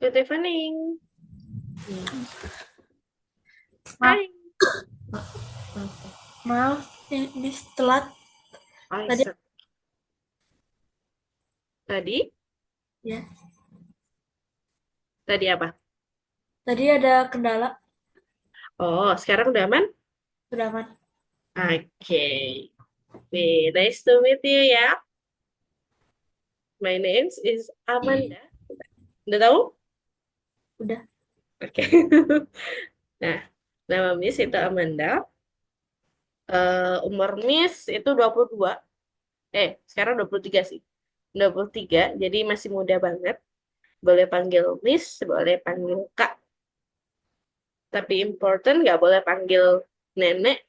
Good evening. Maaf, Hai. maaf, ini telat tadi Aisyah. Tadi? ya. Tadi apa? Tadi ada kendala, Oh, sekarang udah aman? sudah aman. Oke. Nice to meet you ya. My name is Amanda. Udah tahu? Udah. Oke. Nah, nama Miss itu Amanda. Umur Miss itu 22. Sekarang 23 sih. 23, jadi masih muda banget. Boleh panggil Miss, boleh panggil Kak. Tapi important nggak boleh panggil nenek,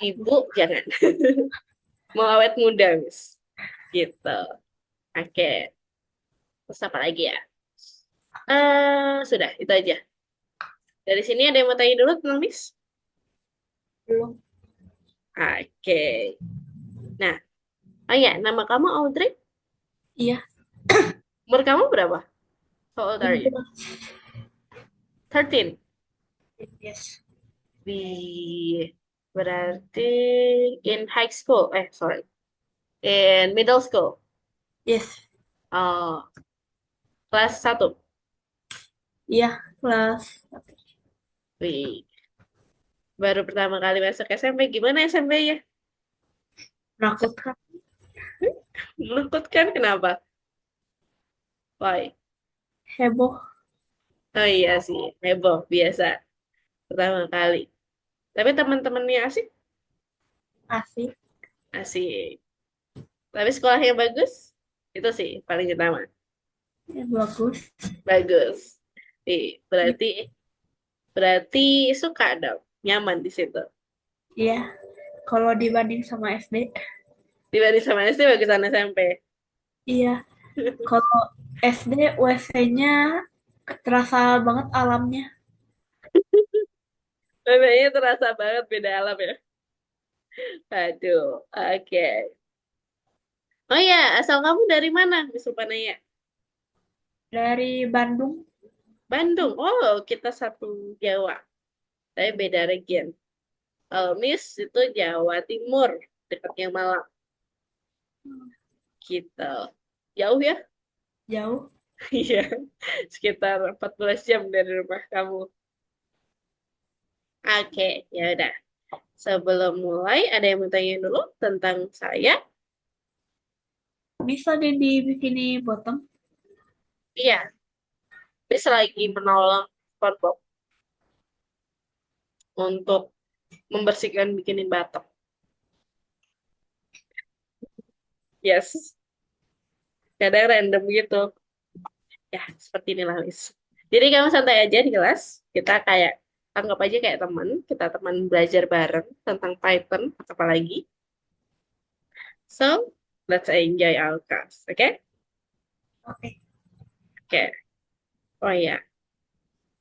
ibu, jangan. Mau awet muda, Miss. Gitu. Oke. Terus apa lagi ya? Sudah, itu aja. Dari sini ada yang mau tanya dulu tentang Miss? Belum. Oke. Nah, oh ya, nama kamu Audrey? Iya. Umur kamu berapa? How old are you? 17. 13. Yes. Di berarti in high school. Sorry. In middle school. Yes. Oh, kelas satu. Iya, kelas Wih, baru pertama kali masuk SMP. Gimana SMP ya? menakutkan, Lutut kan kenapa? Why? heboh, Oh iya sih, heboh biasa pertama kali. Tapi teman-temannya asik, asik, asik. Tapi sekolahnya bagus, itu sih paling utama. bagus. Bagus. Berarti berarti suka dong, nyaman di situ. Iya, kalau dibanding sama SD, Dibanding sama SD bagusan SMP. iya. Kalau SD WC-nya terasa banget alamnya. Kayaknya terasa banget beda alam ya. Aduh, oke. Oh ya, asal kamu dari mana, Miss Rupanaya? Dari Bandung. Bandung. Oh, kita satu Jawa, tapi beda region. Kalau Miss itu Jawa Timur, dekatnya Malang. Gitu. Jauh ya? Jauh. Iya, sekitar 14 jam dari rumah kamu. Oke, ya udah. Sebelum mulai, ada yang mau tanya dulu tentang saya? Bisa dibikini bottom. Iya, bisa lagi menolong SpongeBob untuk membersihkan bikinin batok. Yes, kadang random gitu. Ya, seperti inilah, Miss. Jadi kamu santai aja di kelas. Kita kayak, anggap aja kayak teman. Kita teman belajar bareng tentang Python, apalagi. So, let's enjoy our class, oke? Oke, Oke. Oh iya,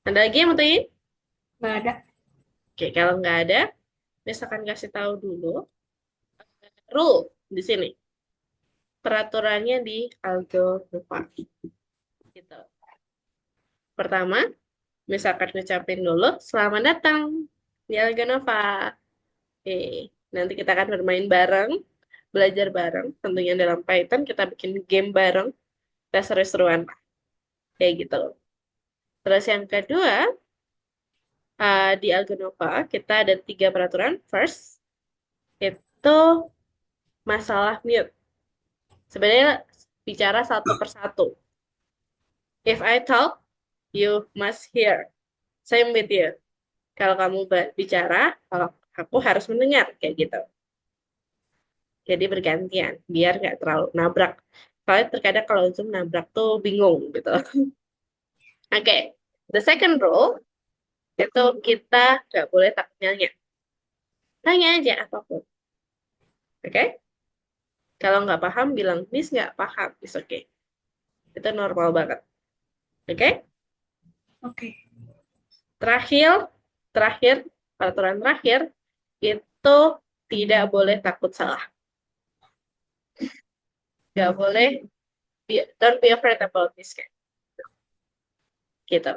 ada lagi yang mau tanya? nggak ada. Oke, kalau nggak ada, misalkan kasih tahu dulu rule di sini. Peraturannya di Algo Nova. Gitu. Pertama, misalkan ngucapin dulu, selamat datang di Algo Nova. Oke, nanti kita akan bermain bareng, belajar bareng. Tentunya dalam Python, kita bikin game bareng. Kita seru-seruan. Kayak gitu. Terus yang kedua, di Algo Nova, kita ada tiga peraturan. First, itu masalah mute. Sebenarnya bicara satu persatu. If I talk, you must hear. Same with you. Kalau kamu bicara, kalau aku harus mendengar kayak gitu. Jadi bergantian, biar nggak terlalu nabrak. Soalnya terkadang kalau Zoom nabrak tuh bingung gitu. Oke, the second rule itu kita nggak boleh takut nanya. Tanya aja apapun. Oke? Kalau nggak paham, bilang, Miss nggak paham. It's okay. Itu normal banget. Oke? Oke. Terakhir, terakhir, peraturan terakhir, itu tidak boleh takut salah. Nggak boleh, don't be afraid about this. gitu.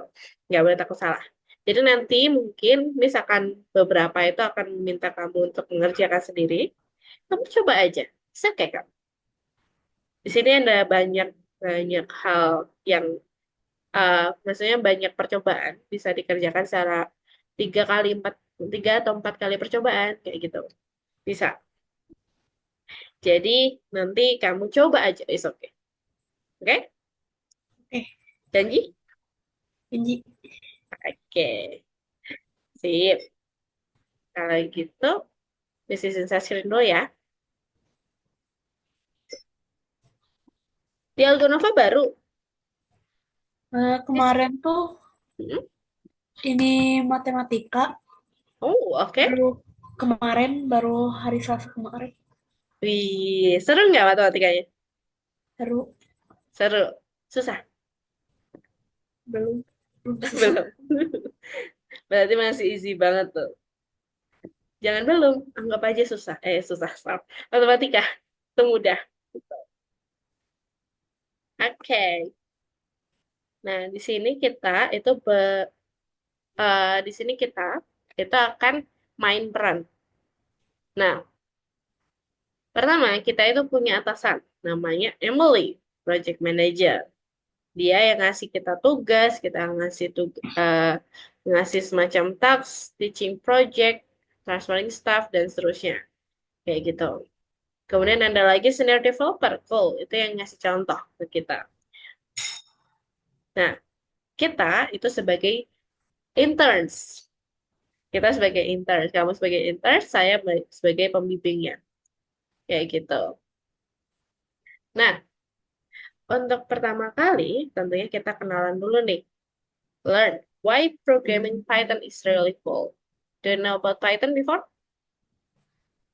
Nggak boleh takut salah. Jadi nanti mungkin misalkan beberapa itu akan meminta kamu untuk mengerjakan sendiri, kamu coba aja. Bisa kayak kamu. Di sini ada banyak banyak hal yang maksudnya banyak percobaan bisa dikerjakan secara 3 kali 4 3 atau 4 kali percobaan kayak gitu. Bisa. Jadi nanti kamu coba aja, is okay. Oke? Oke, Janji? janji. Oke. Sip. Kalau gitu, decision session dulu ya. Di Algonova baru. Yes. Kemarin tuh Mm-mm. ini matematika Oh, oke. baru kemarin baru hari Selasa kemarin Wih, seru nggak matematikanya? baru Seru. Susah? belum belum susah. Belum. Berarti masih easy banget tuh. Jangan belum, anggap aja susah. Susah, stop. Matematika, itu mudah. Oke. Nah, di sini kita itu di sini kita akan main peran. Nah, pertama kita itu punya atasan namanya Emily, project manager. Dia yang ngasih kita tugas, kita ngasih semacam task, teaching project, transferring staff dan seterusnya. Kayak gitu. Kemudian ada lagi senior developer, Cole, itu yang ngasih contoh ke kita. Nah, kita itu sebagai interns. Kita sebagai interns, kamu sebagai interns, saya sebagai pembimbingnya. Kayak gitu. Nah, untuk pertama kali, tentunya kita kenalan dulu nih. Learn why programming Python is really cool. Do you know about Python before?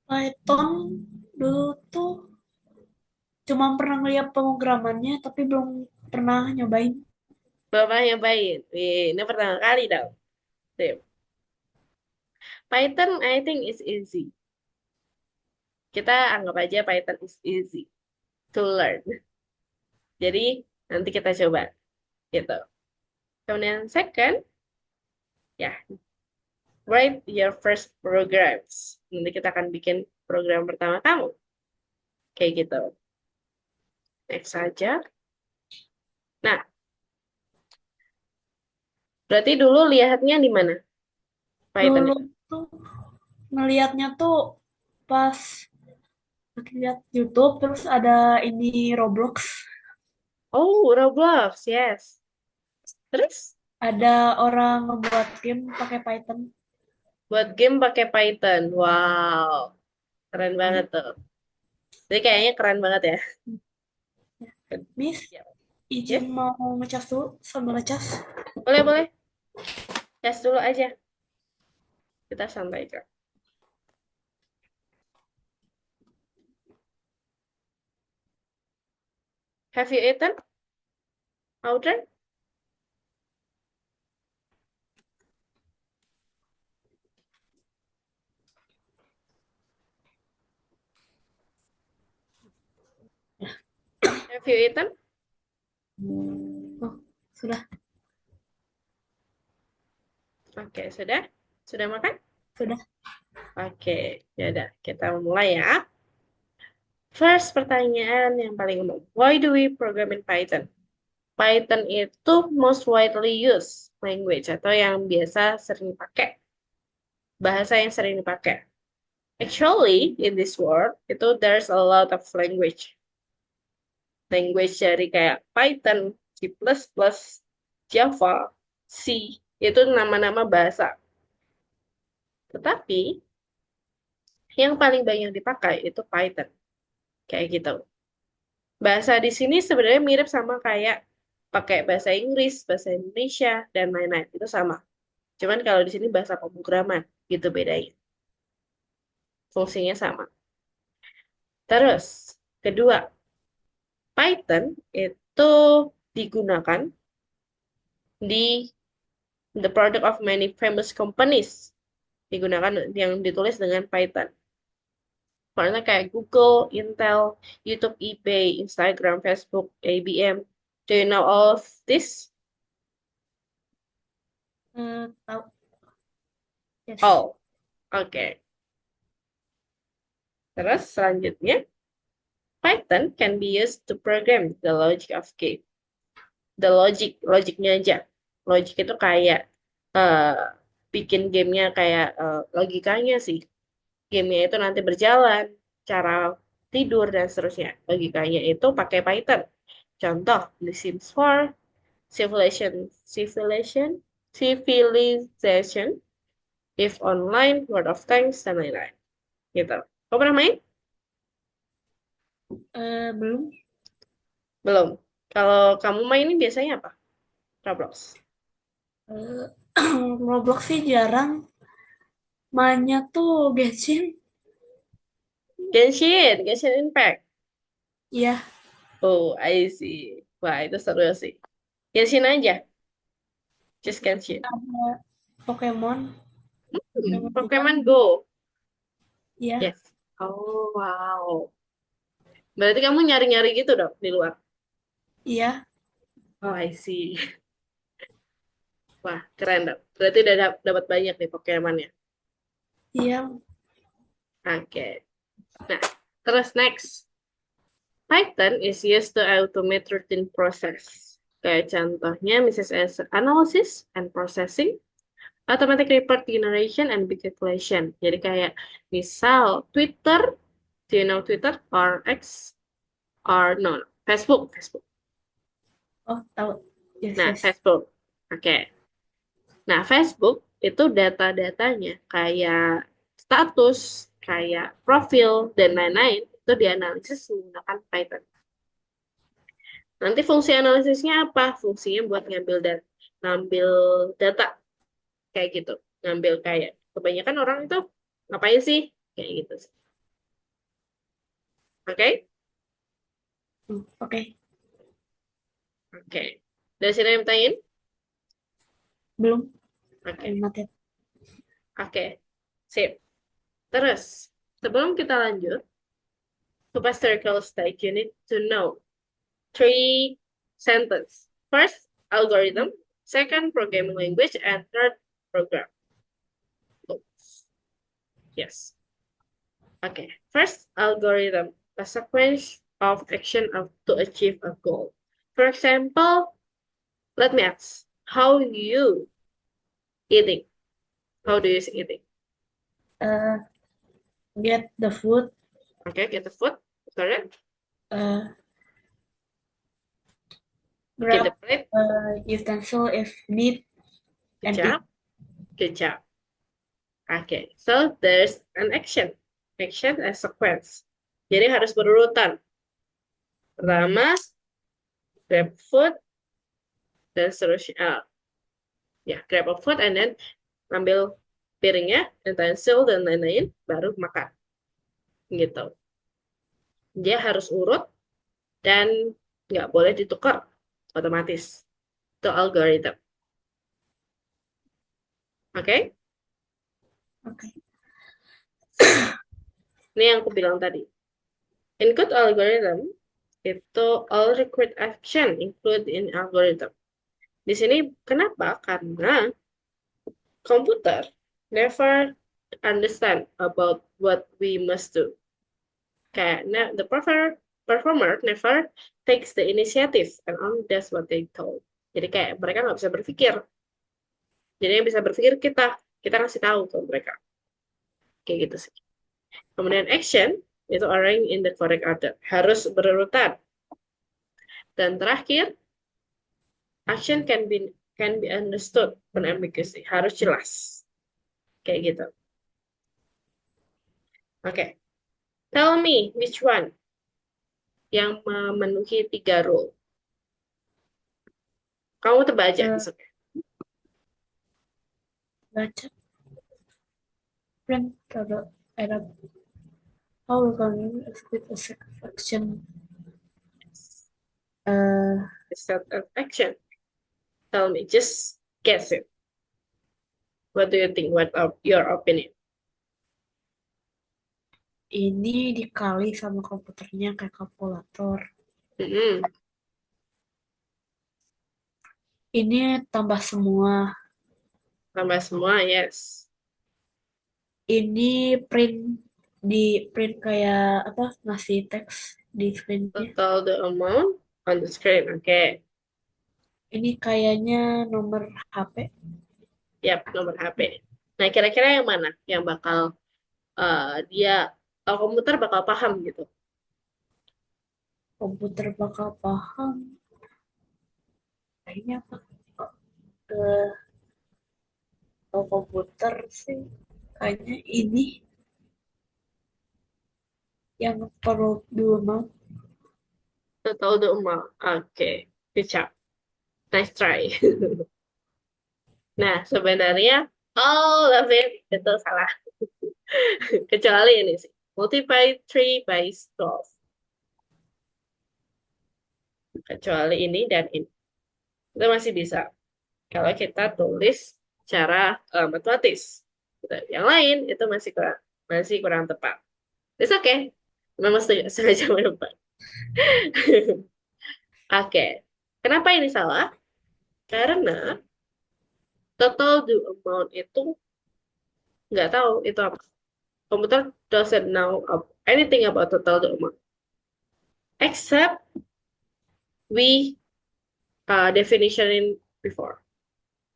Python dulu tuh cuma pernah ngeliat pemrogramannya tapi belum pernah nyobain. Bapak nyobain. Wih, ini pertama kali dong. Sip. Python, I think is easy. Kita anggap aja Python is easy to learn. Jadi, nanti kita coba. Gitu. Kemudian second, ya, write your first programs. Nanti kita akan bikin program pertama kamu. Kayak gitu. Next saja. Nah, berarti dulu lihatnya di mana? Python Dulu itu. tuh ngeliatnya tuh pas lihat YouTube terus ada ini Roblox, Oh, Roblox, yes. Terus, ada orang ngebuat game pakai Python. buat game pakai Python. Wow, keren banget tuh. Jadi kayaknya keren banget ya. Miss, Ya. izin Yes, mau ngecas dulu sambil ngecas. boleh, boleh. Tes dulu aja. Kita santai kok. Have you eaten, Audrey? Have you eaten? Oh, sudah, Oke, sudah? Sudah makan? sudah. Oke, ya udah. Kita mulai ya. First pertanyaan yang paling umum. Why do we program in Python? Python itu most widely used language atau yang biasa sering dipakai. Bahasa yang sering dipakai. Actually, in this world, itu there's a lot of language. Language dari kayak Python, C++, Java, C, itu nama-nama bahasa. Tetapi, yang paling banyak dipakai itu Python. Kayak gitu. Bahasa di sini sebenarnya mirip sama kayak pakai bahasa Inggris, bahasa Indonesia, dan lain-lain. Itu sama. Cuman kalau di sini bahasa pemrograman, gitu bedanya. Fungsinya sama. Terus, kedua, Python itu digunakan di the product of many famous companies. Digunakan yang ditulis dengan Python. Karena kayak Google, Intel, YouTube, eBay, Instagram, Facebook, IBM. Do you know all of this? Yes. All. Oke. Terus selanjutnya, Python can be used to program the logic of game. The logic, logiknya aja. Logic itu kayak eh, bikin gamenya kayak logikanya sih. Gamenya itu nanti berjalan, cara tidur dan seterusnya. Logikanya itu pakai Python. Contoh The Sims 4, Civilization, Civilization, Civilization, If Online, World of Tanks, dan lain-lain. Gitu. Kau pernah main? Belum. Belum. Kalau kamu main ini biasanya apa? Roblox. Eh, Roblox sih jarang. Mainnya tuh Genshin. Genshin, Genshin Impact. Iya, Oh, I see. Wah, itu seru sih. Genshin aja, just Genshin. ada Pokemon namanya juga. Pokemon Go. Iya, Yes. Oh, wow. Berarti kamu nyari-nyari gitu dong di luar. iya, Oh, I see. Wah, keren dong. Berarti udah dapat banyak nih Pokemon-nya. iya. Oke. Nah, terus next. Python is used to automate routine process. Kayak contohnya, Mrs. Analysis and Processing, Automatic Report Generation, and Big Calculation. Jadi kayak, misal Twitter, do you know Twitter? Or X? Or no, Facebook, Facebook. Oh, tahu. Yes, Nah, yes. Facebook. Oke. Nah, Facebook itu data-datanya kayak status, kayak profil, dan lain-lain itu dianalisis menggunakan Python. Nanti fungsi analisisnya apa? Fungsinya buat ngambil data kayak gitu. Ngambil kayak kebanyakan orang itu ngapain sih? Kayak gitu. Oke? Oke, Oke. Dari sini yang tanyain? belum. Oke. Not yet. Oke. Sip. Terus, sebelum kita lanjut to historical stage, you need to know three sentences. First, algorithm. Second, programming language. And third, program. Oops. Yes. Okay. First, algorithm. A sequence of action to achieve a goal. For example, let me ask, how you eating? How do you eating? Uh, get the food. Okay, get the food. Correct. Uh, Get the grab plate. utensil if need Good and eat. job. Good job. Okay, so there's an action. Action as sequence. Jadi harus berurutan. Pertama, grab food, dan seterusnya. Ya, grab a food, and then ambil piringnya, utensil, dan lain-lain, baru makan. Gitu. Dia harus urut dan nggak boleh ditukar otomatis. Itu algoritma. Oke? Oke. Sip. Ini yang aku bilang tadi. In good algorithm, itu all required action include in algorithm. Di sini kenapa? Karena komputer never understand about what we must do. Kayak the performer never takes the initiative and only does what they told. Jadi kayak mereka nggak bisa berpikir. Jadi yang bisa berpikir kita, kita ngasih tahu ke mereka. Kayak gitu sih. Kemudian action itu arrange in the correct order. Harus berurutan. Dan terakhir, action can be understood unambiguously. Harus jelas. Kayak gitu. Oke. Tell me which one yang memenuhi 3 rule. Kamu tebak aja. Uh, It's okay. baca print product error. How we can execute a section. Uh, Set of action. Tell me. Just guess it. What do you think? What of your opinion? ini dikali sama komputernya kayak kalkulator. Mm-mm. Ini tambah semua. Tambah semua, yes. Ini print di print kayak apa ngasih teks di screennya. Total the amount on the screen. Oke. Ini kayaknya nomor HP. Yap, nomor HP. Nah, kira-kira yang mana yang bakal dia komputer bakal paham gitu. Komputer bakal paham. Kayaknya apa? Ke komputer sih. Kayaknya ini yang perlu dulu. Total the amount. Oke. Good job. Nice try. Nah, sebenarnya all of it itu salah. Kecuali ini sih. Multiply 3 by 12. Kecuali ini dan ini. Itu masih bisa. Kalau kita tulis secara matematis. Gitu. Yang lain itu masih kurang tepat. It's okay. Memang sengaja menepat. Oke. Kenapa ini salah? Karena total due amount itu nggak tahu itu apa. Komputer doesn't know anything about total due amount. Except we definitionin before.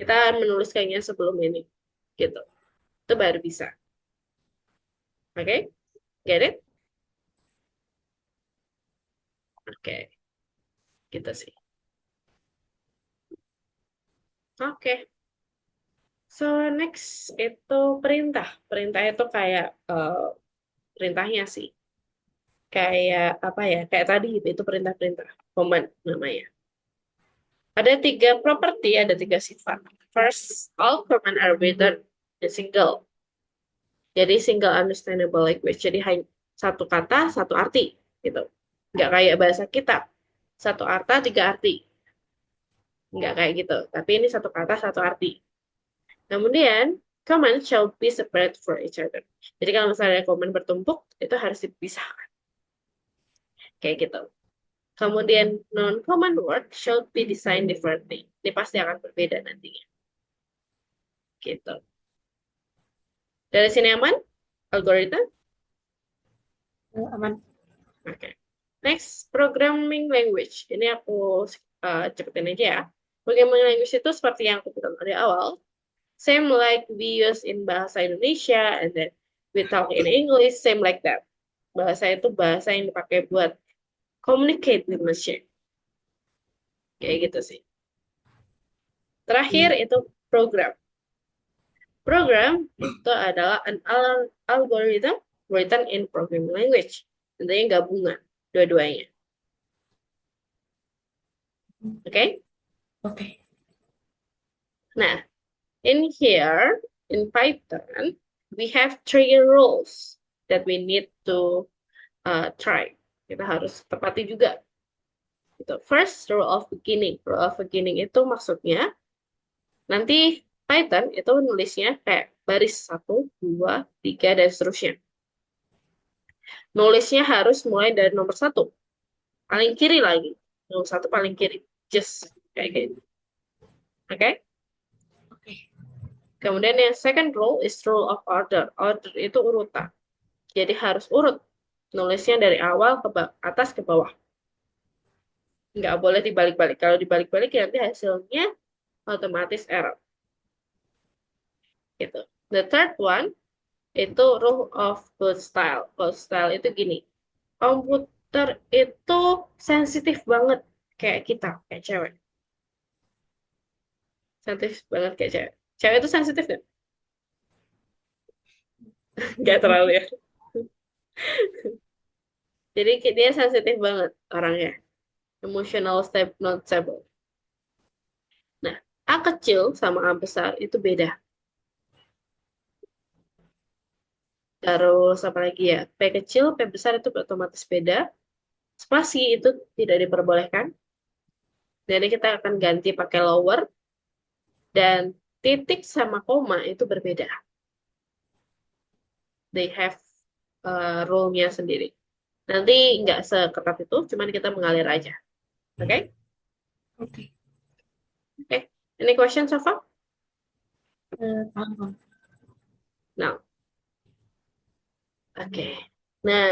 Kita menuliskannya sebelum ini. Gitu. Itu baru bisa. Oke? Okay? Get it? Oke. Okay. Gitu sih. Oke. Okay. So, next itu perintah. Perintah itu kayak perintahnya sih. Kayak apa ya? Kayak tadi gitu. Itu perintah-perintah. Command namanya. Ada 3 properti, ada 3 sifat. First, all command are written in single. Jadi single understandable language. Jadi hanya satu kata, satu arti. Gitu. Nggak kayak bahasa kita. Satu arta, 3 arti. Nggak kayak gitu. Tapi ini satu kata, satu arti. Kemudian, command shall be separate for each other. Jadi kalau misalnya command bertumpuk, itu harus dipisahkan. Kayak gitu. Kemudian, non-command word shall be designed differently. Ini pasti akan berbeda nantinya. Gitu. Dari sini aman? Algoritma? Aman. Oke. Next, programming language. Ini aku cepetin aja ya. Programming language itu seperti yang aku bilang dari awal. Same like we use in bahasa Indonesia, and then we talk in English, same like that. Bahasa itu bahasa yang dipakai buat communicate with machine. Kayak gitu sih. Terakhir Oke. itu program. Program itu adalah an algorithm written in programming language. Tentunya gabungan dua-duanya. Oke? Okay? Oke. Nah, in here, in Python, we have 3 rules that we need to try. Kita harus tepati juga. Gitu. First, rule of beginning. Rule of beginning itu maksudnya, nanti Python itu nulisnya kayak baris 1, 2, 3, dan seterusnya. Nulisnya harus mulai dari nomor 1. Paling kiri lagi. Nomor 1 paling kiri. Just kayak gitu. Oke? Okay? Oke. Kemudian yang second rule is rule of order. Order itu urutan. Jadi harus urut. Nulisnya dari awal ke atas ke bawah. Nggak boleh dibalik-balik. Kalau dibalik-balik nanti hasilnya otomatis error. Gitu. The third one itu rule of code style. Code style itu gini. Komputer itu sensitif banget kayak kita, kayak cewek. Sensitif banget kayak cewek. Cewek itu sensitif nggak? Nggak terlalu ya. Jadi dia sensitif banget orangnya. Emotional stable, not stable. Nah, A kecil sama A besar itu beda. Terus apa lagi ya? P kecil, P besar itu otomatis beda. Spasi itu tidak diperbolehkan. Jadi kita akan ganti pakai lower. Dan titik sama koma itu berbeda. They have rule-nya sendiri. Nanti nggak seketat itu, cuman kita mengalir aja. Oke? Okay? Oke. Oke. Okay. Any question so far? Paham. No. Oke. Nah,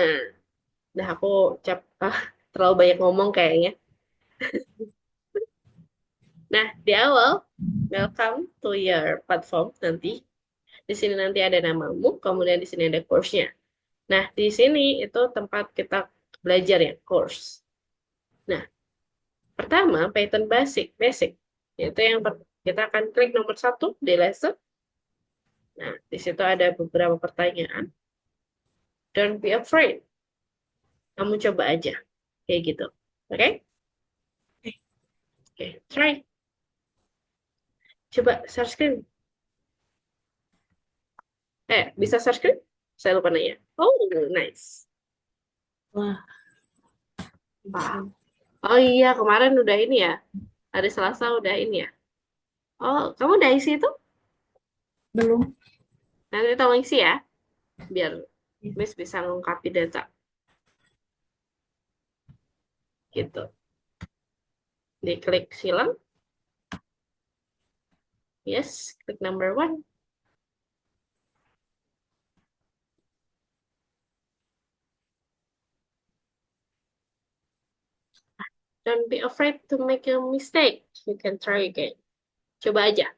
udah aku terlalu banyak ngomong kayaknya. Nah, di awal, welcome to your platform nanti. Di sini nanti ada namamu, kemudian di sini ada course-nya. Nah, di sini itu tempat kita belajar ya, course. Nah, pertama, Python basic, basic. Itu yang kita akan klik nomor satu di lesson. Nah, di situ ada beberapa pertanyaan. Don't be afraid. Kamu coba aja. Kayak gitu. Oke? Oke, try. Coba share screen. Bisa share screen? Saya lupa nanya. Oh, nice. Wah, Wah. bisa. Oh iya, kemarin udah ini ya. Hari Selasa udah ini ya. Oh, kamu udah isi itu? Belum. Nanti tolong isi ya, biar Miss bisa melengkapi data. Gitu. Diklik silang. Yes, klik number one. Don't be afraid to make a mistake. You can try again. Coba aja.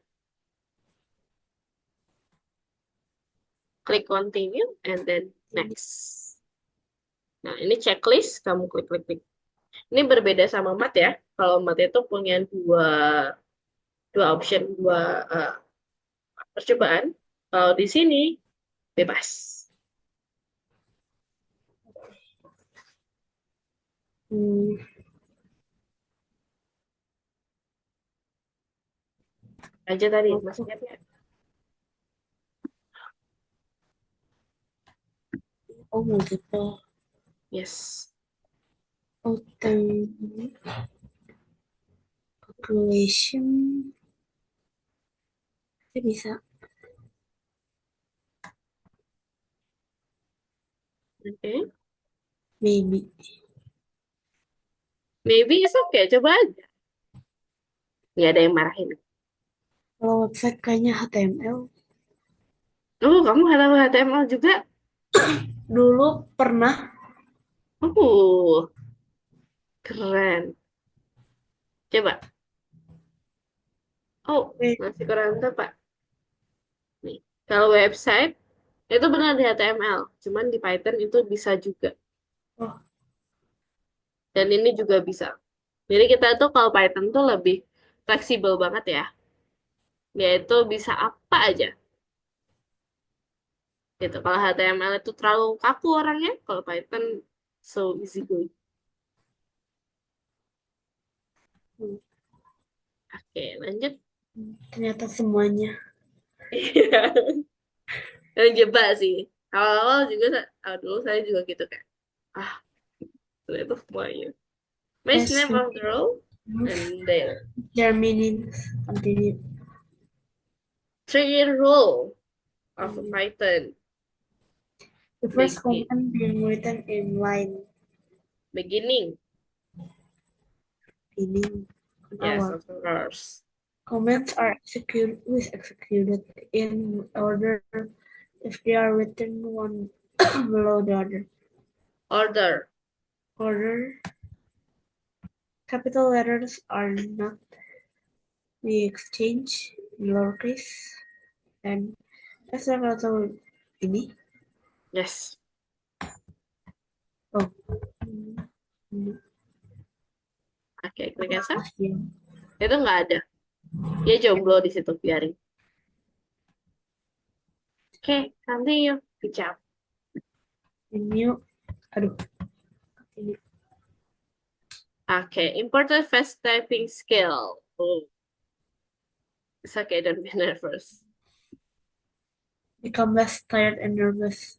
Klik continue and then Ini. next. Nah, ini checklist. Kamu klik. Ini berbeda sama mat ya. Kalau mat itu punya dua option, dua eh, percobaan. Kalau di sini bebas. Hmm, Aja tadi, masih oke. ingat ya? Oh, gitu. Yes. Auto calculation. Saya bisa. Oke. Maybe. Maybe it's okay. Coba aja. Nggak ada yang marahin. Kalau website kayaknya HTML. Oh, kamu tahu HTML juga? Dulu pernah. Keren. Coba. Oh, Eh, masih kurang tepat. Nih, kalau website itu benar di HTML, cuman di Python itu bisa juga. oh, Dan ini juga bisa. Jadi kita tuh kalau Python tuh lebih fleksibel banget ya. Yaitu bisa apa aja. Gitu. Kalau HTML itu terlalu kaku orangnya, kalau Python so easy going. hmm, Oke, lanjut. ternyata semuanya. Iya. Dan jebak sih. Awal-awal juga, dulu saya juga gitu kan. Ah, itu semuanya. Base As name we of the role move, and the their meanings continue. three-year rule of Hmm. Python. The first Begin, command being written in line beginning. beginning on Yes, our of course. comments are executed in order if they are written one below the other. Order. Order capital letters are not we exchange in lowercase and saya nggak tahu ini. Yes. Oh, hmm, hmm, Oke, klik enter. ya. Itu nggak ada. Dia jomblo di situ, biarin. Oke, continue. Good job. Ini, aduh, ini Oke, important fast typing skill. Oh, it's okay, don't be nervous. become less tired and nervous.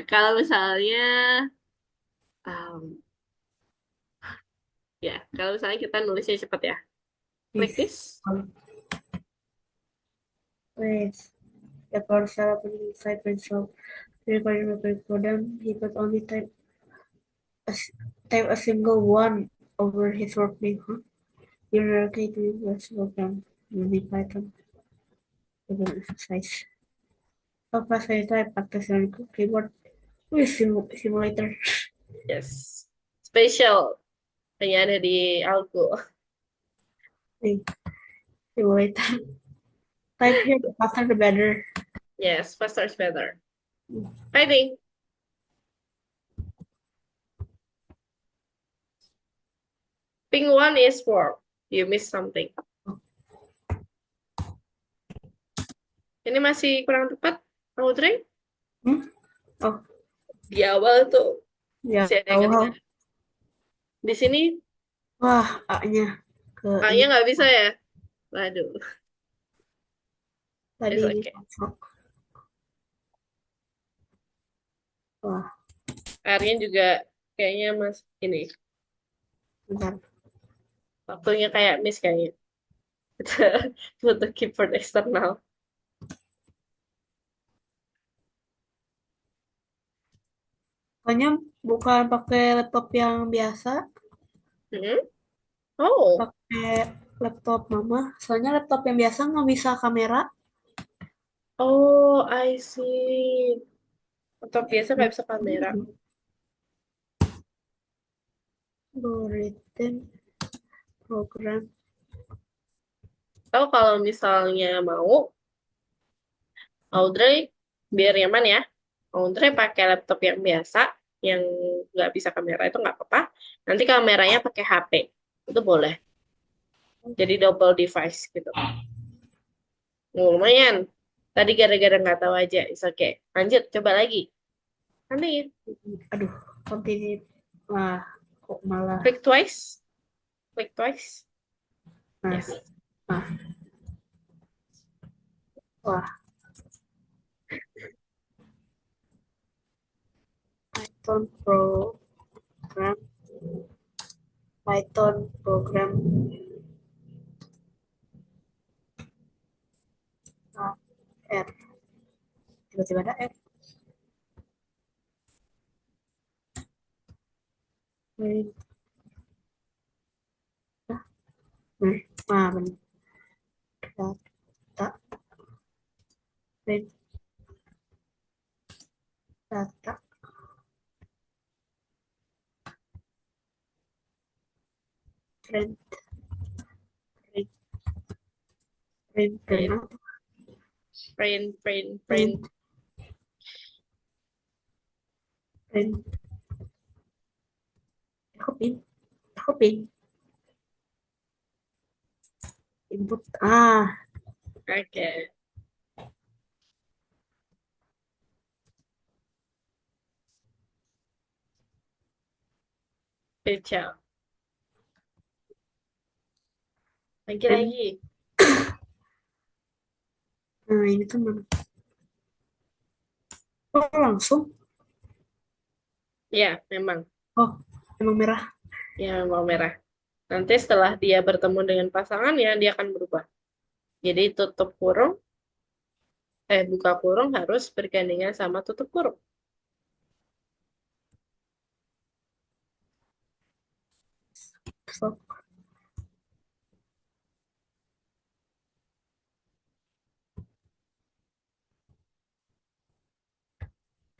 Kalau misalnya, um, ya, kalau misalnya kita nulisnya cepat ya. Like This this. ways the power cell opening side pencil recording record program. He could only type a single one over his work name. Huh? Your creative was program using Python with an exercise. Pas saya type pakai keyboard. Wih, simulator. Yes. Special. Hanya ada di Algo. Nih, simulator. Type here, the faster the better. Yes, faster is better. Fighting. Pink one is for. You miss something. Ini masih kurang tepat, Audrey. Hmm? Oh, Di awal tuh ya, masih ada yang tahu. ketinggalan. Di sini Wah, A-nya ke A-nya ini. nggak bisa ya. Waduh, Tadi it's ini okay. kosong. Wah, R-nya juga kayaknya mas ini bentar. waktunya kayak miss kayaknya. Untuk keyboard eksternal. Pokoknya bukan pakai laptop yang biasa, Hmm? Oh, pakai laptop mama. Soalnya laptop yang biasa nggak bisa kamera. oh, I see. Atau biasa nggak bisa kamera. Algorithm program. Tahu kalau misalnya mau, Audrey biar nyaman ya. Audrey pakai laptop yang biasa, yang nggak bisa kamera itu nggak apa-apa. Nanti kameranya pakai HP, itu boleh. Jadi double device gitu. Lumayan. Tadi gara-gara nggak tahu aja, is okay. Lanjut, coba lagi. Nanti Aduh, continue. Wah, kok malah. click twice, click twice. Nah, Yes. nah, wah, Python program, Python program, R. Tiba-tiba ada R. Nah, benar. Data, print, data, print, print, print, Print, apa? print, print, print. Print, print. Copy, copy, input. Oke, good job. Print. Lagi-lagi. Nah, ini tuh mana? Oh, langsung. Ya, memang. Oh, emang merah. Ya, memang merah. Nanti setelah dia bertemu dengan pasangannya, dia akan berubah. Jadi tutup kurung, buka kurung harus bergandengan sama tutup kurung. So,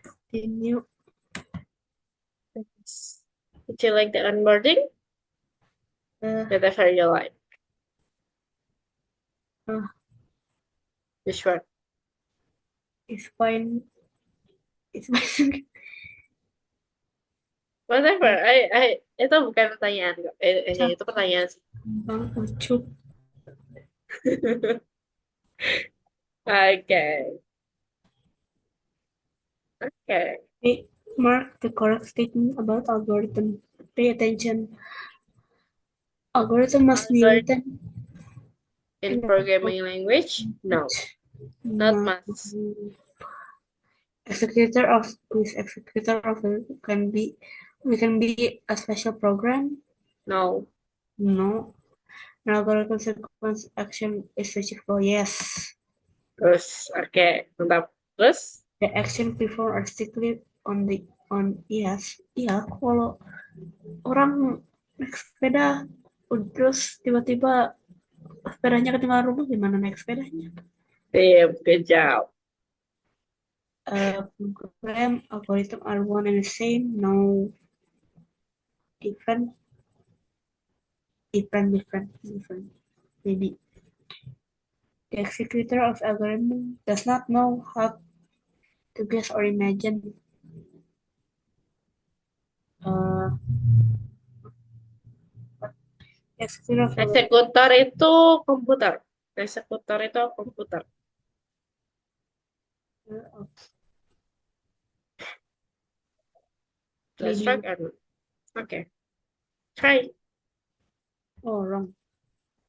continue. Would you like the onboarding? Uh, Whatever you like. uh, Which one? it's fine. It's fine. Whatever. Itu bukan pertanyaan kok. Itu pertanyaan sih. Bang ucup. Oke. Oke. Hey, mark the correct statement about algorithm. Pay attention. Algorithm must be Onboard written in in a programming language? No, not no. must. Executor of with executor of it can be we can be a special program. No. No. An algorithm sequence action is searchable. Yes. Terus, oke. Mantap. Terus, The action before are strictly on the on yes. Iya, kalau orang naik sepeda terus tiba-tiba sepedanya ketinggalan rumah gimana naik sepedanya? good job. program algorithm are one and the same, no different, different. Maybe the executor of algorithm does not know how to guess or imagine. Uh, executor of algorithm. Eksekutor itu komputer. Eksekutor itu komputer. That's Maybe. right or okay. Try. Oh, wrong.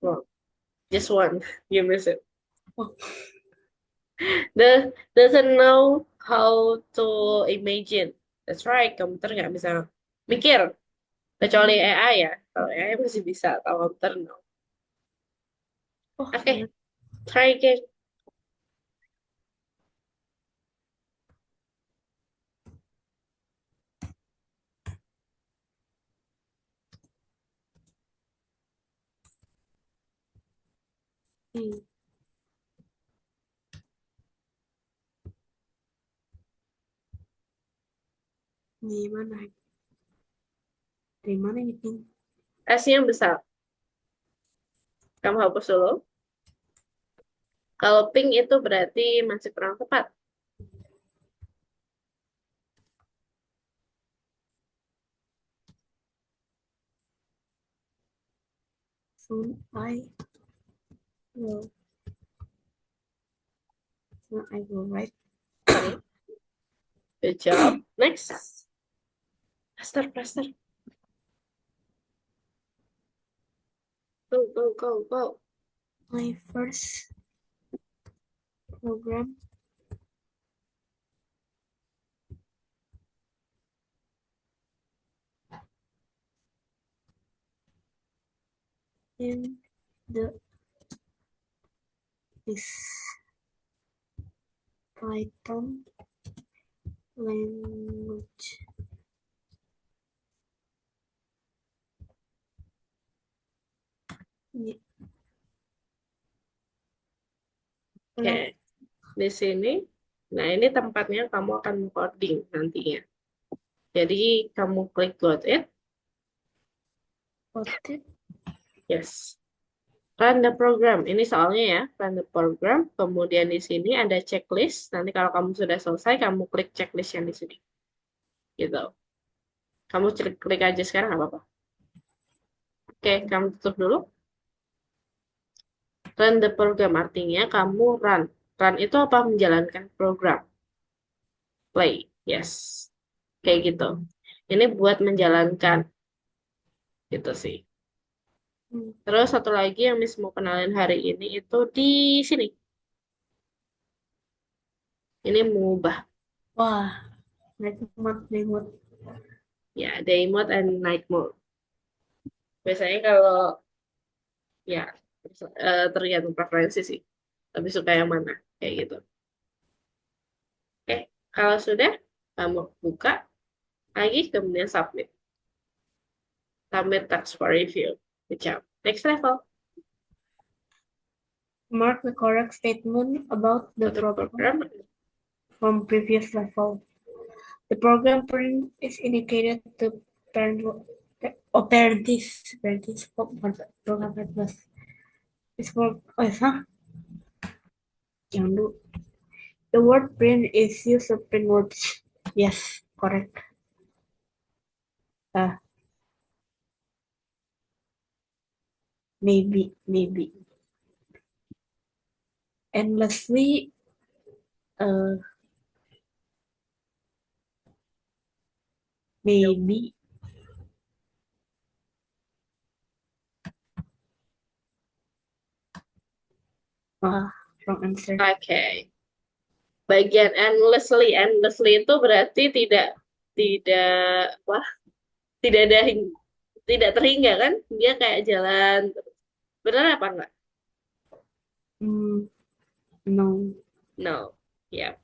Well, just one. You miss it. Oh, Doesn't know how to imagine. That's right. Komputer nggak bisa mikir. Kecuali AI ya. Kalau AI masih bisa. Kalau komputer no. oh, Oke. Try again. hmm. Di mana? Di mana ini? S yang besar. Kamu hapus dulu. Kalau pink itu berarti masih kurang tepat. Soon will, I will write. Okay. Good job. Next. Plaster, plaster. Go, go, go, go. My first program in the is Python language. Yeah. Oke. Di sini. Nah, ini tempatnya kamu akan coding nantinya. Jadi, kamu klik Got It. Got it. Yes. Run the program. Ini soalnya ya, run the program. Kemudian di sini ada checklist. Nanti kalau kamu sudah selesai, kamu klik checklist yang di sini. Gitu. Kamu klik aja sekarang, nggak apa-apa. Oke, kamu tutup dulu. Run the program artinya kamu run. Run itu apa? Menjalankan program. Play. Yes. Kayak gitu. Ini buat menjalankan. Gitu sih. Hmm. Terus satu lagi yang Miss mau kenalin hari ini itu di sini. Ini mengubah. Wah, remote. Ya, day mode and night mode. Biasanya kalau ya tergantung preferensi sih. Lebih suka yang mana? Kayak gitu. Oke, kalau sudah kamu buka lagi kemudian submit. Submit task for review. Good job. Next level. Mark the correct statement about the Satu program program. from previous level. The program print is indicated to parent parentheses program plus. It's for Jangan dulu. The word print is used to print words. Yes, correct. Maybe. Endlessly, uh, maybe. Wrong answer. Oke. Bagian endlessly. Endlessly itu berarti tidak wah, tidak ada tidak terhingga kan? Dia kayak jalan terus. Benar apa enggak? No. No. Ya.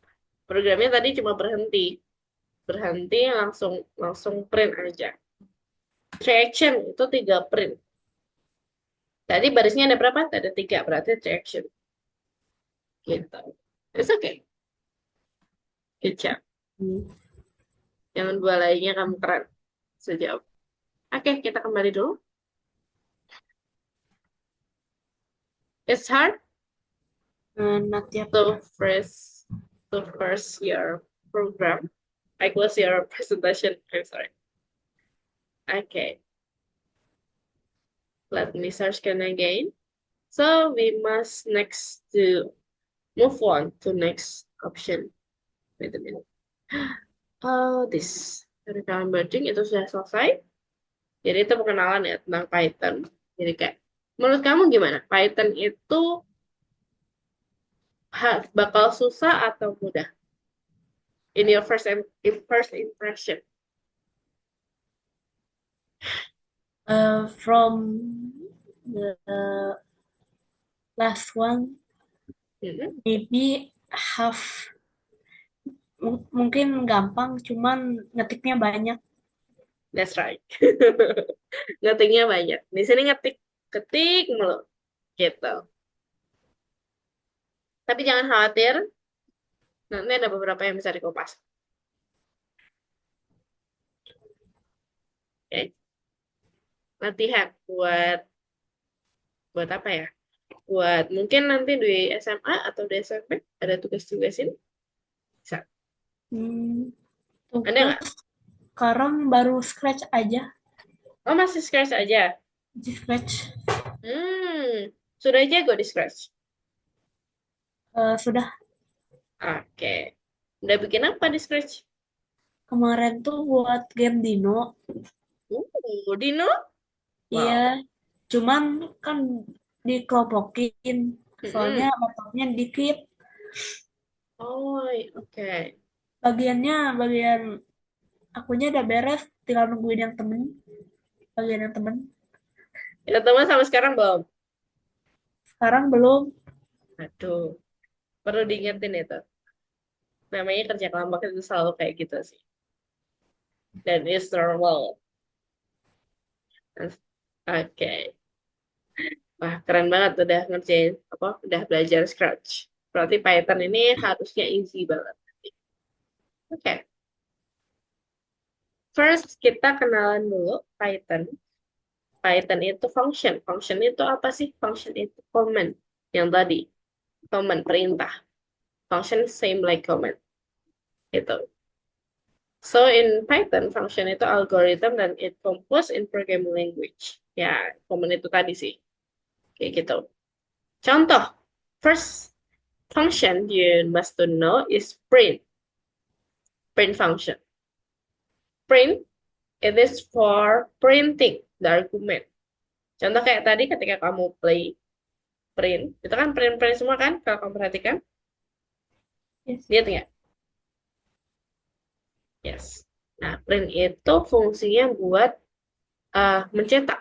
Programnya tadi cuma berhenti. Berhenti langsung langsung print aja. Traction itu 3 print. Tadi barisnya ada berapa? Ada 3, berarti traction. Gitu. It's okay. Good job. Hmm. Yang dua lainnya kamu keren. Sejauh. Oke, kita kembali dulu. It's hard Not yet. to first your program. I close your presentation. I'm sorry. Okay, let me search again. So we must next to move on to next option. Wait a minute. Oh, this curriculum building itu sudah selesai. Jadi itu pengenalan ya tentang Python. Jadi kayak, menurut kamu gimana? Python itu bakal susah atau mudah? In your first impression. From the last one, Mhm, maybe half mungkin gampang, cuman ngetiknya banyak. that's right. Ngetiknya banyak. Di sini ngetik, ketik mulu. Gitu. Tapi jangan khawatir, nanti ada beberapa yang bisa dikopas. Oke. Latihan buat apa ya? Buat mungkin nanti di SMA atau di SMP ada tugas-tugas ini bisa. Hmm, Ada tugas nggak? sekarang baru scratch aja, Oh masih Scratch aja. di scratch. Sudah jago di Scratch. Sudah Oke. Udah bikin apa di Scratch? kemarin tuh buat game Dino. Dino? Iya, Wow. cuman kan dikelompokin, soalnya Mm-mm. laptopnya dikit. Oh, oke. Bagian akunya udah beres, tinggal nungguin yang temen, bagian yang temen. Kita teman sampai sekarang belum? Sekarang belum. Aduh, perlu diingetin itu. Namanya kerja kelompok itu selalu kayak gitu sih. Dan it's normal. Oke. Wah, keren banget udah ngerjain apa? Udah belajar Scratch. Berarti Python ini harusnya easy banget. Oke. First kita kenalan dulu Python. Python itu function. Function itu apa sih? Function itu command. Yang tadi, command perintah. Function same like command. Itu. So in Python, function itu algorithm dan it composed in programming language. Ya, command itu tadi sih. Kayak gitu. Contoh, first function you must to know is print. Print function. Print, it is for printing the argument. Contoh kayak tadi ketika kamu play print, itu kan print-print semua kan, kalau kamu perhatikan. Yes. Lihat nggak? Yes. Nah, print itu fungsinya buat mencetak.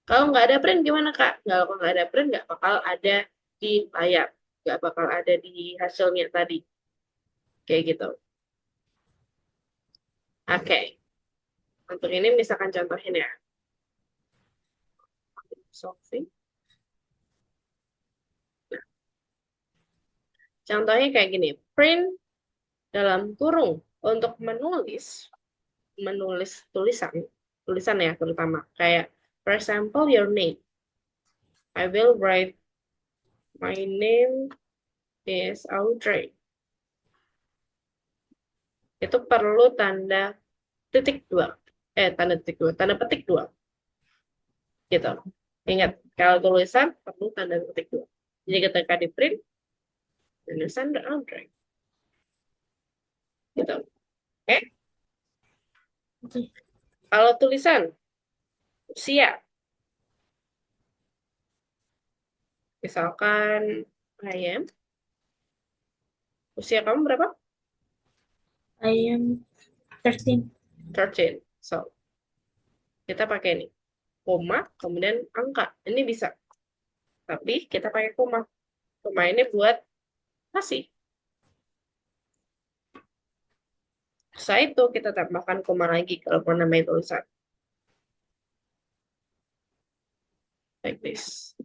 Kalau nggak ada print gimana, Kak? Kalau nggak ada print, nggak bakal ada di layar. Nggak bakal ada di hasilnya tadi. Kayak gitu. Oke. Untuk ini misalkan contohin ya. Solving. Nah, contohnya kayak gini. Print dalam kurung untuk menulis tulisan. Tulisan ya terutama. Kayak, for example, your name. I will write my name is Audrey. Itu perlu tanda titik dua. Tanda titik dua. Tanda petik dua. Gitu. Ingat, kalau tulisan perlu tanda petik dua. Jadi ketika di print, tulisan the Audrey. Gitu. Oke. Oke. Kalau tulisan, usia. Misalkan, I am. Usia kamu berapa? I am 13. 13. So, kita pakai ini. Koma, kemudian angka. Ini bisa. Tapi kita pakai koma. Koma ini buat kasih. Setelah itu kita tambahkan koma lagi kalau mau nambahin tulisan. Like this.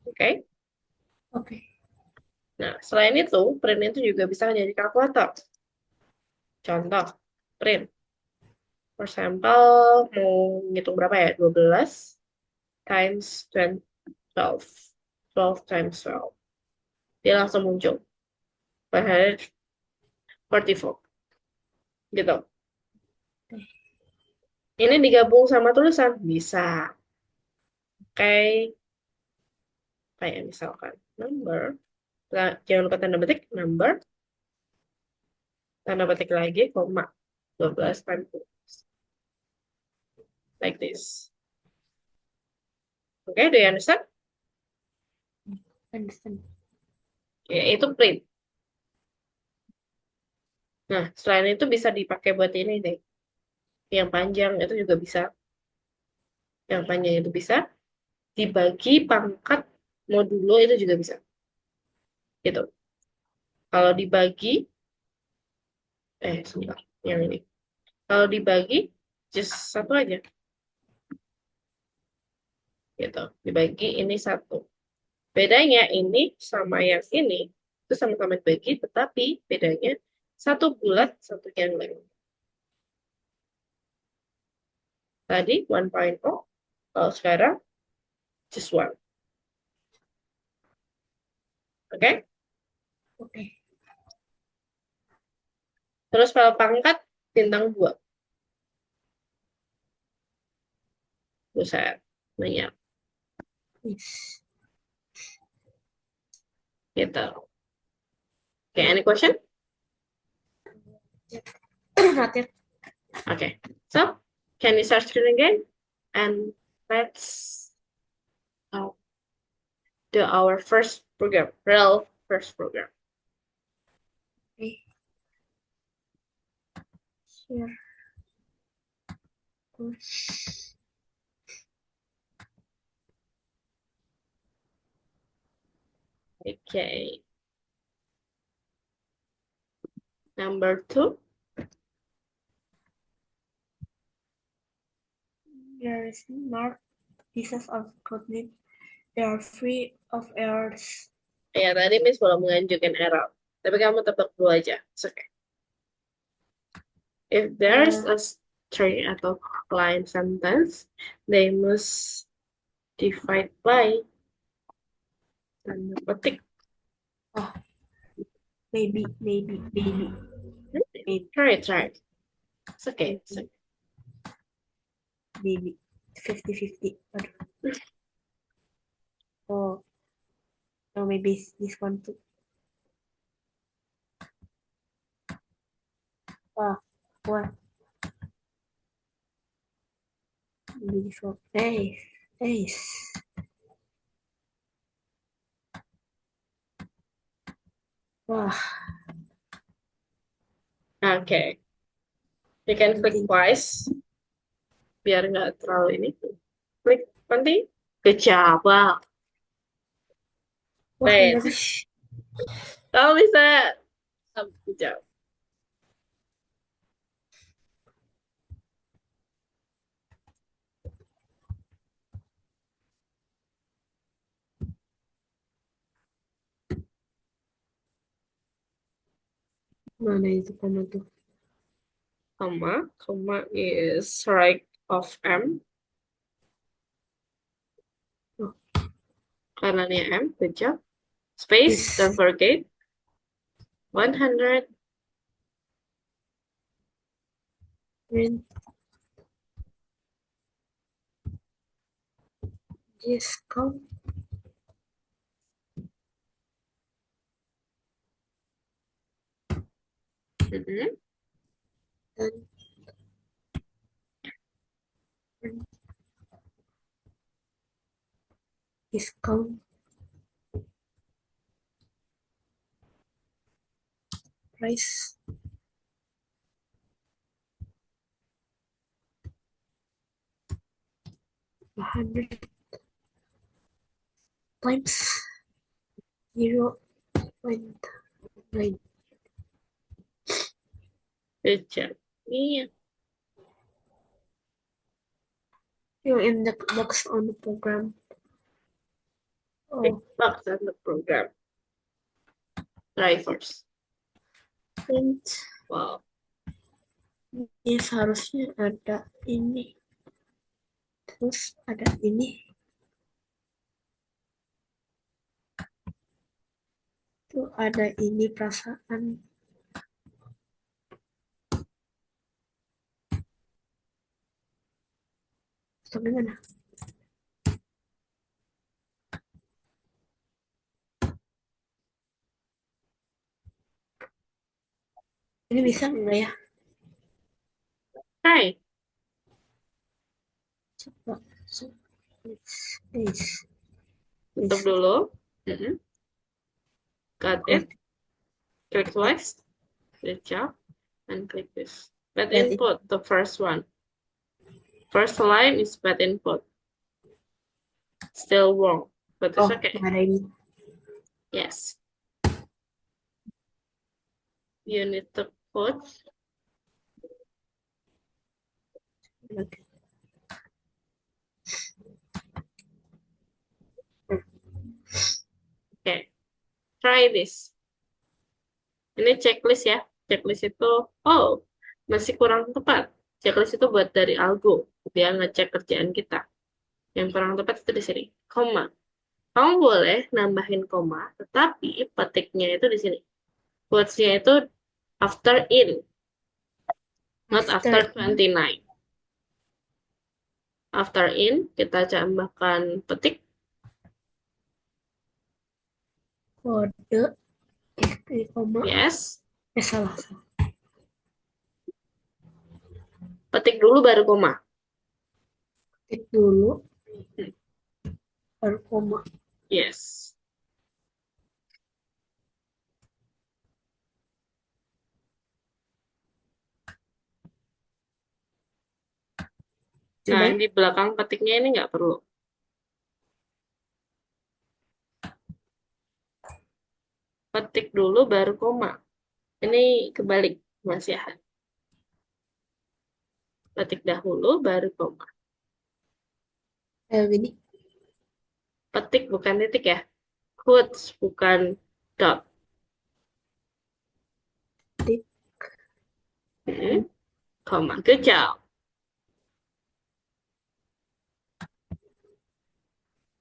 Oke. Oke. Nah, selain itu, print itu juga bisa jadi kalkulator. Contoh, print. For example, mau ngitung berapa ya? 12 times 12. 12 times 12. Dia langsung muncul. 144. Gitu. Ini digabung sama tulisan? Bisa. Kayak kayak misalkan number. Nah, jangan lupa tanda petik. Number. Tanda petik lagi, koma. 12 times 12. Like this. Okay, do you understand? Understand. Ya, itu print. Nah, selain itu bisa dipakai buat ini deh. Yang panjang itu juga bisa. Yang panjang itu bisa dibagi pangkat modulo itu juga bisa. Gitu. Kalau dibagi, sebentar, yang ini. Kalau dibagi, just satu aja. Gitu. Dibagi ini satu. Bedanya ini sama yang ini, itu sama-sama dibagi, tetapi bedanya satu bulat, satu yang lain. Tadi 1.0, kalau sekarang just one. Oke? Oke. Terus kalau pangkat, bintang 2. Buset, banyak. Yes. Gitu. Okay, any question? Not yet. Okay. So, can you start screen again? And let's uh, do our first program, real first program. Okay. Share. Course. Okay. Number 2. There is marked pieces of clothing. They are free of errors. Ya, tadi Miss belum mengajukan error. Tapi kamu tebak dulu aja. It's okay. If there's a string atau line sentence, they must divide by tanda petik. Oh, maybe. Try it. It's okay. It's okay. Maybe 50-50. Oh, no, maybe this one too. What? Maybe this one. Hey. Wah, Okay. You can click twice biar nggak terlalu ini. Klik nanti. Good job. Wow. wah, Great. bagus. Kamu bisa. Good job. Mana itu koma tuh? Comma is right of M. Oh, Kanannya M. Good job. Space, yes. don't forget. 100. Print. Discount. Mhm. Dan print. Discount. Price. 100 times 0.9. Good job. Iya. You're in the box on the program. Big Oh, box on the program. Drivers. Print. Wow. Ini seharusnya ada ini. Terus ada ini. Tuh ada ini perasaan. Atau gimana? Ini bisa enggak ya? Hai. Coba. So, this. Tutup dulu. Got it. Click Ya, twice. Good job. And click this. Bad lihat ini. input, the first one. First line is bad input. Still wrong, but it's Oh, okay. nggak ada ini. Yes. You need to put Oke. okay. Try this. Ini checklist ya. Checklist itu, oh, masih kurang tepat. Checklist itu buat dari Algo. Dia ngecek kerjaan kita. Yang kurang tepat itu di sini. Koma. Kamu boleh nambahin koma, tetapi petiknya itu di sini. Quotes-nya itu after in, not after After 29. After in, kita tambahkan petik. kode istri koma. Yes. Salah. Petik dulu baru koma. Ketik dulu. Baru koma. Yes. Nah, Coba ya. yang di belakang petiknya ini nggak perlu. Petik dulu baru koma. Ini kebalik, Mas ya. Petik dahulu baru koma. Kayak gini. Petik bukan titik ya. Quotes bukan dot. Ketik. Koma. Good job.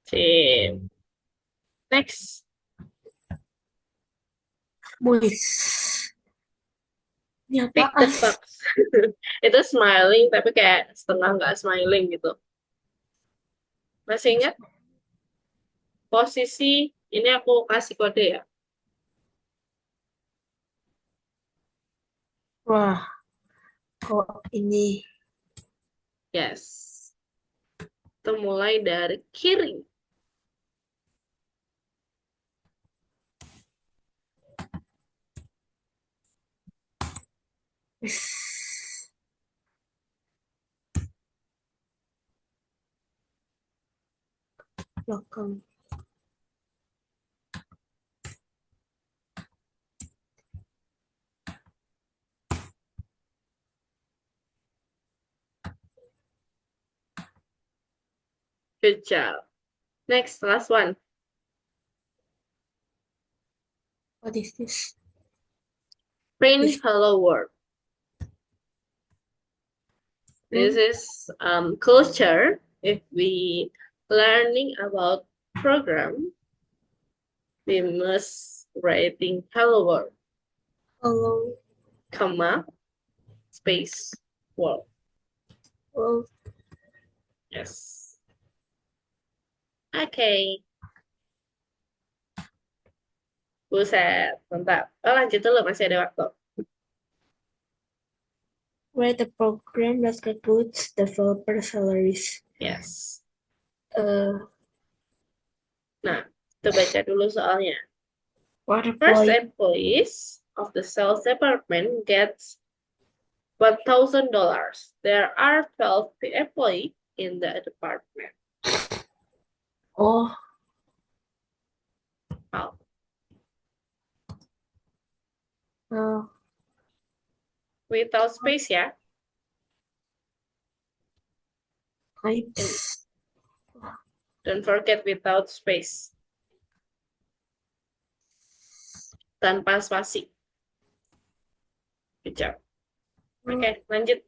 Sip. Next. Moist. Ini Pick the apaan? box. Itu smiling tapi kayak setengah nggak smiling gitu. Masih ingat posisi ini aku kasih kode ya. Wah, kok ini Yes. Kita mulai dari kiri. belakang. Good job. Next, last one. What is this? Print hello world. This Print. is culture. If we learning about program, we must writing hello world, Hello. comma, space, world. Well, Yes. Okay. Buset, mantap. Oh, lanjut dulu, masih ada waktu. write a program that calculates developer salaries. Yes. Uh, Nah, kita baca dulu soalnya. what First employee? employees of the sales department gets $1,000. There are 12 employees in the department. Oh, Wow. Without space ya. types. Don't forget without space. tanpa spasi. Good job. Oke, lanjut.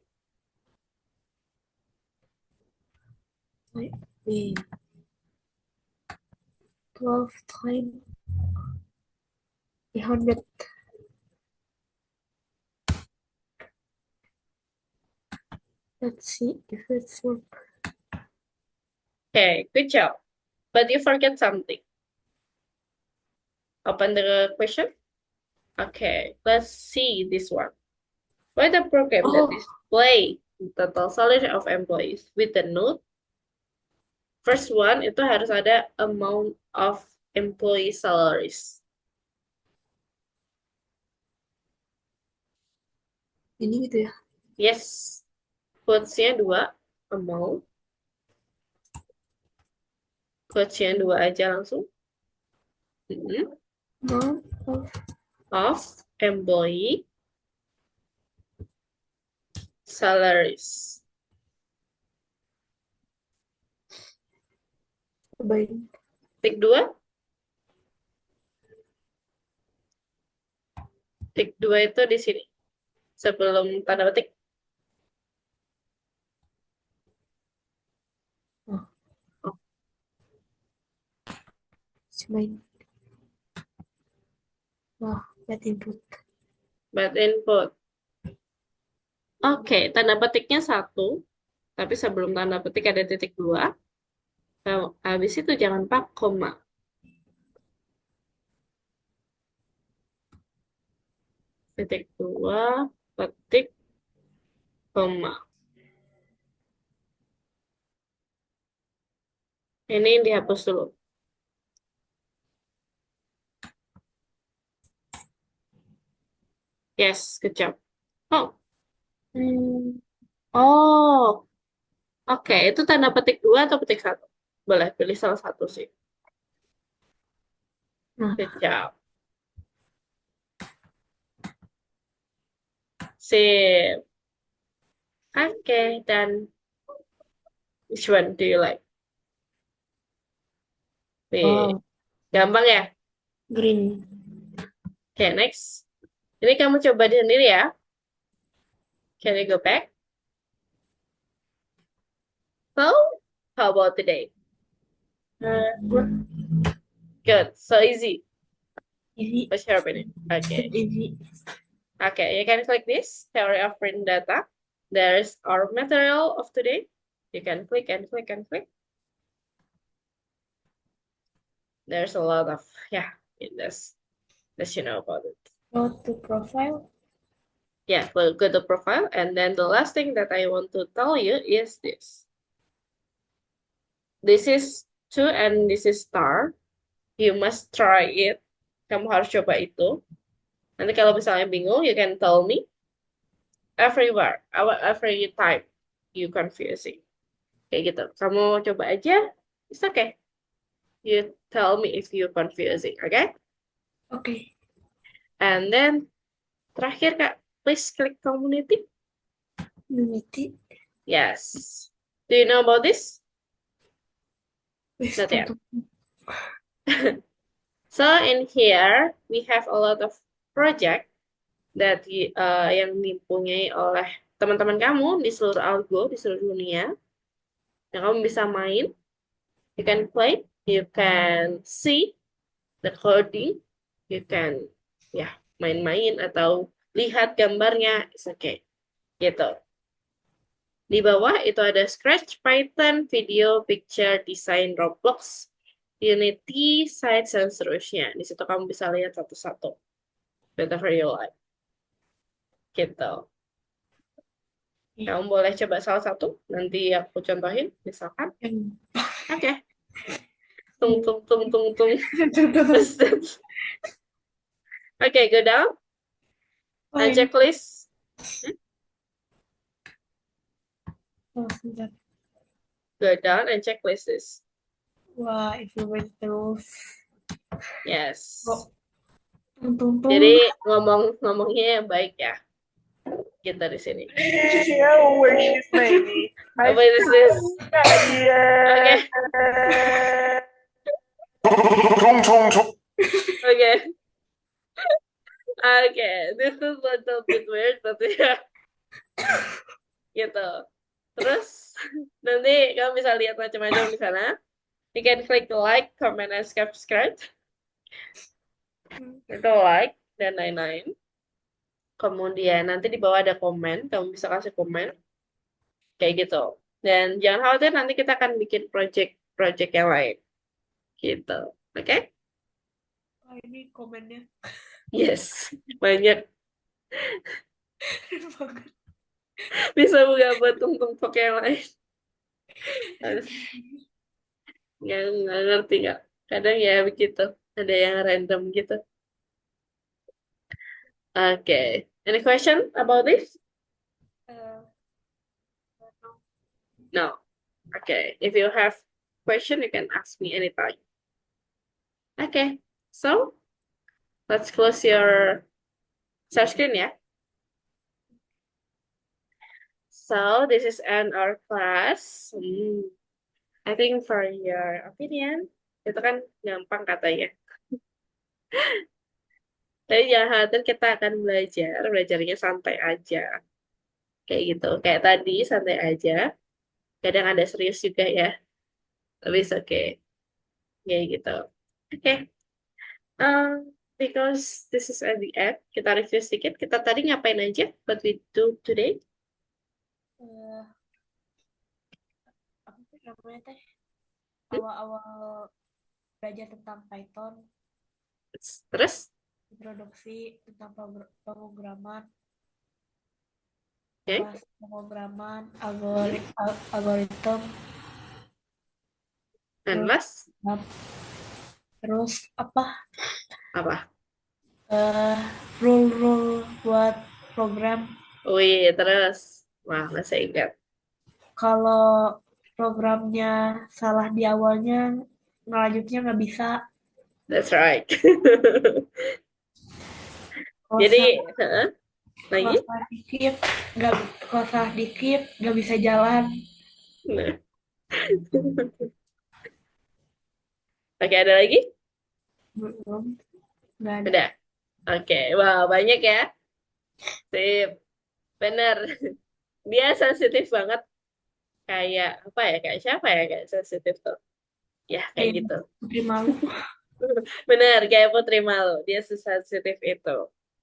Wait, 12 times 300. Let's see if it's work. Okay, good job. But you forget something. Open the question. Okay, let's see this one. Write a program that Oh, display the total salary of employees with the note. First one itu harus ada amount of employee salaries. ini gitu ya. Yes. Quotes-nya 2, amount. Quotes-nya 2 aja langsung. Amount Of employee salaries. cobain. Tik 2. Tik 2 itu di sini. Sebelum tanda petik. Cobain. Wah, bad input. Bad input. Oke, tanda petiknya 1. Tapi sebelum tanda petik ada titik 2. Nah, habis itu jangan pak koma. Titik 2, petik, koma. Ini dihapus dulu. Yes, good job. Oh, oh, oke. Itu tanda petik 2 atau petik 1? Boleh pilih salah satu sih. Nah, Good job. Sip. Oke, dan which one do you like? Nih, wow, gampang ya? green. Oke, next. Ini kamu coba sendiri ya. Can you go back? So, how about today? Good. So easy. Easy. What's your opinion? Okay. Easy. Okay, you can click this, theory of print data. There's our material of today. You can click and click and click. There's a lot of, yeah, in this, that you know about it. Go to profile. Yeah, we'll go to profile. And then the last thing that I want to tell you is this. This is 2 and this is star. You must try it. Kamu harus coba itu. Nanti kalau misalnya bingung, you can tell me. Everywhere, every time you confusing. Kayak gitu. Kamu coba aja. It's okay. You tell me if you confusing, okay? Okay. And then terakhir Kak, please click community. Unity. Yes. Do you know about this? Wait, Not yet. tunggu. So in here we have a lot of project that yang dipunyai oleh teman-teman kamu di seluruh Algo, di seluruh dunia. Yang kamu bisa main. You can play, you can see the coding, you can ya main-main atau lihat gambarnya, it's okay. Gitu. Di bawah itu ada Scratch, Python, video, picture, design, Roblox, Unity, Sites, dan seterusnya. Di situ kamu bisa lihat satu-satu. Whatever you like. Gitu. Kamu boleh coba salah satu. Nanti aku contohin, misalkan. Oke. Tung, tung, tung, tung, tung. Okay, go down. And checklist. Oh, sebentar. Go down and checklist this. Wah, itu terus. Yes. Tung. Jadi ngomongnya yang baik ya. Kita di sini. Yeah, where she's maybe. What is this? Yeah. Okay. Okay. Okay, this is a little bit weird, but ya gitu. Terus nanti kamu bisa lihat macam-macam di sana. You can click like, comment, and subscribe. Itu like dan lain-lain. Kemudian nanti di bawah ada komen, kamu bisa kasih komen kayak gitu. Dan jangan khawatir nanti kita akan bikin project-project yang lain gitu. Oke? Oh, ini komennya Yes, banyak. keren banget. Bisa buka buat tung-tung yang lain. Nggak ngerti nggak? Kadang ya begitu. Ada yang random gitu. Okay. Any question about this? Eh, No. Okay. If you have question, you can ask me anytime. Okay. So let's close your share screen, yeah. So this is end our class. I think for your opinion, itu kan gampang katanya. Tapi jangan khawatir kita akan belajarnya santai aja. Kayak gitu. Kayak tadi santai aja. Kadang ada serius juga ya. Tapi it's okay. Kayak gitu. Oke. Because this is at the end, kita review sedikit. Kita tadi ngapain aja? What we do today? eh, apa sih namanya teh? Awal-awal belajar tentang Python, Terus? introduksi tentang pemrograman, Oke. bahas pemrograman, algoritma, Dan terus Mas? terus apa? Apa? eh Rule-rule buat program. Wih, terus. Wah, masih ingat. Kalau programnya salah di awalnya, ngelanjutnya nggak bisa. That's right. Kalau Jadi, salah, kalau lagi? salah dikit, nggak kalau salah dikit nggak bisa jalan. Nah. Oke, ada lagi? Belum, nggak ada. Udah. Oke, wah banyak ya. Sip, bener. Dia sensitif banget. Kayak apa ya? Kayak siapa ya? Kayak sensitif tuh. Ya, kayak Kayak gitu. putri malu. Bener, kayak Putri Malu. Dia sesensitif itu.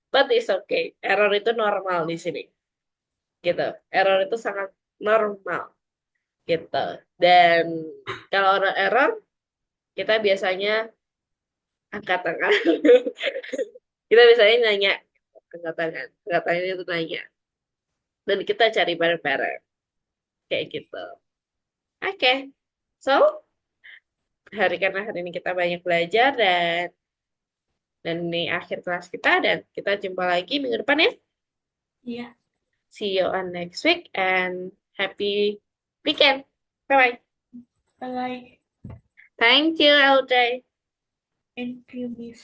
But it's okay. Error itu normal di sini. Gitu. Error itu sangat normal. Gitu. Dan kalau orang error, kita biasanya angkat tangan. Kita biasanya nanya. Angkat tangan. Angkat tangan itu nanya. Dan kita cari bareng-bareng. Kayak gitu. Oke. So, karena hari ini kita banyak belajar dan ini akhir kelas kita dan kita jumpa lagi minggu depan ya. Iya, See you on next week and happy weekend. Bye-bye. bye. Thank you, Audrey. Thank you, Miss.